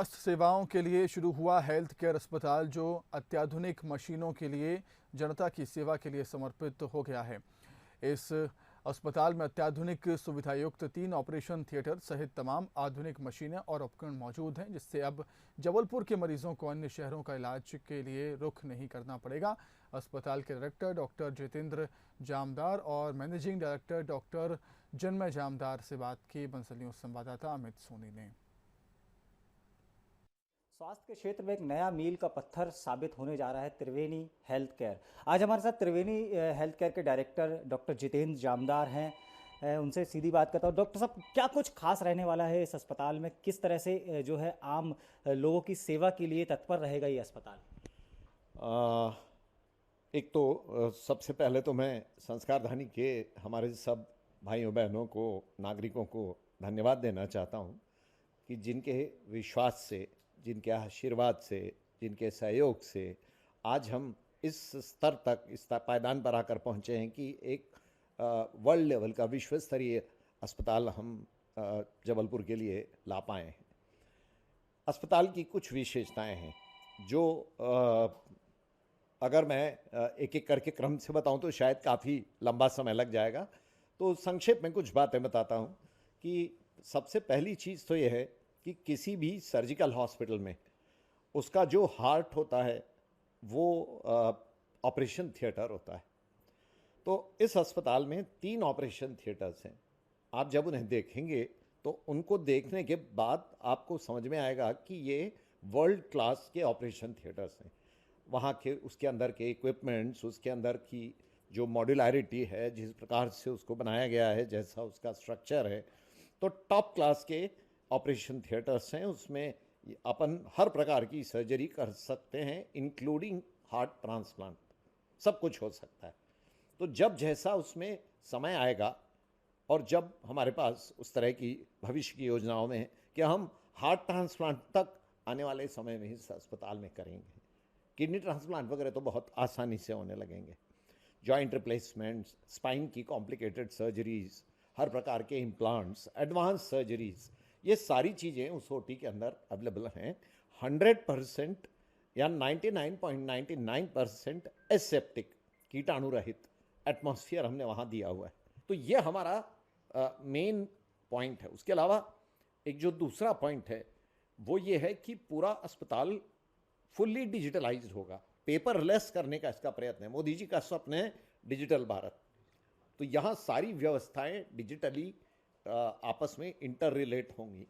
स्वास्थ्य सेवाओं के लिए शुरू हुआ हेल्थ केयर अस्पताल जो अत्याधुनिक मशीनों के लिए जनता की सेवा के लिए समर्पित हो गया है। इस अस्पताल में अत्याधुनिक सुविधायुक्त 3 ऑपरेशन थिएटर सहित तमाम आधुनिक मशीनें और उपकरण मौजूद हैं, जिससे अब जबलपुर के मरीजों को अन्य शहरों का इलाज के लिए रुख नहीं करना पड़ेगा। अस्पताल के डायरेक्टर डॉक्टर जितेंद्र जामदार और managing director doctor Janmay Jamdar से बात की बंसल न्यूज संवाददाता अमित सोनी ने। स्वास्थ्य के क्षेत्र में एक नया मील का पत्थर साबित होने जा रहा है त्रिवेणी हेल्थ केयर। आज हमारे साथ त्रिवेणी हेल्थ केयर के डायरेक्टर डॉक्टर जितेंद्र जामदार हैं। उनसे सीधी बात करता हूँ। डॉक्टर साहब, क्या कुछ खास रहने वाला है इस अस्पताल में? किस तरह से जो है आम लोगों की सेवा के लिए तत्पर रहेगा ये अस्पताल? एक तो सबसे पहले तो मैं संस्कारधानी के हमारे सब भाइयों बहनों को, नागरिकों को धन्यवाद देना चाहता हूँ कि जिनके विश्वास से, जिनके आशीर्वाद से, जिनके सहयोग से आज हम इस स्तर तक, इस पायदान पर आकर पहुँचे हैं कि एक वर्ल्ड लेवल का विश्व स्तरीय अस्पताल हम जबलपुर के लिए ला पाए हैं। अस्पताल की कुछ विशेषताएं हैं जो अगर मैं एक एक करके क्रम से बताऊं तो शायद काफ़ी लंबा समय लग जाएगा। तो संक्षेप में कुछ बातें बताता हूं कि सबसे पहली चीज़ तो यह है कि किसी भी सर्जिकल हॉस्पिटल में उसका जो हार्ट होता है वो ऑपरेशन थिएटर होता है। तो इस अस्पताल में 3 ऑपरेशन थिएटर्स हैं। आप जब उन्हें देखेंगे तो उनको देखने के बाद आपको समझ में आएगा कि ये वर्ल्ड क्लास के ऑपरेशन थिएटर्स हैं। वहाँ के उसके अंदर के इक्विपमेंट्स, उसके अंदर की जो मॉड्यूलरिटी है, जिस प्रकार से उसको बनाया गया है, जैसा उसका स्ट्रक्चर है, तो टॉप क्लास के ऑपरेशन थिएटर्स हैं। उसमें अपन हर प्रकार की सर्जरी कर सकते हैं, इंक्लूडिंग हार्ट ट्रांसप्लांट, सब कुछ हो सकता है। तो जब जैसा उसमें समय आएगा और जब हमारे पास उस तरह की भविष्य की योजनाओं में है कि हम हार्ट ट्रांसप्लांट तक आने वाले समय में इस अस्पताल में करेंगे। किडनी ट्रांसप्लांट वगैरह तो बहुत आसानी से होने लगेंगे। जॉइंट रिप्लेसमेंट्स, स्पाइन की कॉम्प्लिकेटेड सर्जरीज, हर प्रकार के इम्प्लांट्स, एडवांस सर्जरीज, ये सारी चीज़ें उस ओटी के अंदर अवेलेबल हैं। 100% या 99.99% एसेप्टिक, कीटाणु रहित एटमॉस्फेयर हमने वहाँ दिया हुआ है। तो ये हमारा मेन पॉइंट है। उसके अलावा एक जो दूसरा पॉइंट है वो ये है कि पूरा अस्पताल फुल्ली डिजिटलाइज्ड होगा। पेपरलेस करने का इसका प्रयत्न है। मोदी जी का स्वप्न है डिजिटल भारत। तो यहाँ सारी व्यवस्थाएं डिजिटली आपस में इंटर रिलेट होंगी।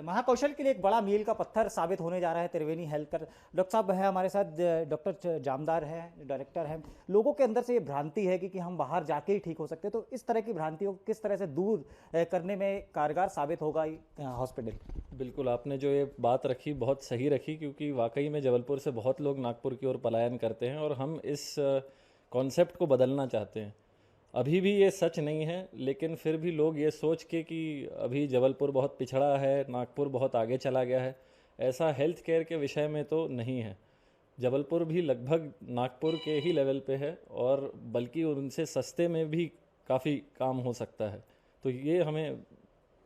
महाकौशल के लिए एक बड़ा मील का पत्थर साबित होने जा रहा है त्रिवेणी हेल्थ केयर। डॉक्टर साहब है हमारे साथ, डॉक्टर जामदार हैं, डायरेक्टर हैं। लोगों के अंदर से ये भ्रांति है कि हम बाहर जाके ही ठीक हो सकते हैं, तो इस तरह की भ्रांतियों को किस तरह से दूर करने में कारगर साबित होगा हॉस्पिटल? बिल्कुल, आपने जो ये बात रखी बहुत सही रखी, क्योंकि वाकई में जबलपुर से बहुत लोग नागपुर की ओर पलायन करते हैं और हम इस कॉन्सेप्ट को बदलना चाहते हैं। अभी भी ये सच नहीं है, लेकिन फिर भी लोग ये सोच के कि अभी जबलपुर बहुत पिछड़ा है, नागपुर बहुत आगे चला गया है, ऐसा हेल्थ केयर के विषय में तो नहीं है। जबलपुर भी लगभग नागपुर के ही लेवल पे है और बल्कि उनसे सस्ते में भी काफ़ी काम हो सकता है। तो ये हमें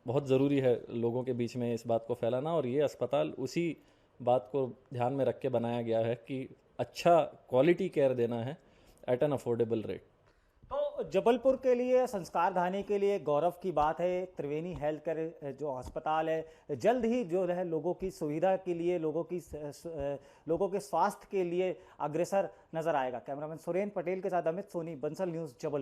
बहुत ज़रूरी है लोगों के बीच में इस बात को फैलाना, और ये अस्पताल उसी बात को ध्यान में रख के बनाया गया है कि अच्छा क्वालिटी केयर देना है एट एन अफोर्डेबल रेट। तो जबलपुर के लिए, संस्कारधानी के लिए गौरव की बात है। त्रिवेणी हेल्थ केयर जो अस्पताल है जल्द ही जो है लोगों की सुविधा के लिए, लोगों के स्वास्थ्य के लिए अग्रसर नजर आएगा। कैमरामैन सुरेन पटेल के साथ अमित सोनी, बंसल न्यूज़, जबलपुर।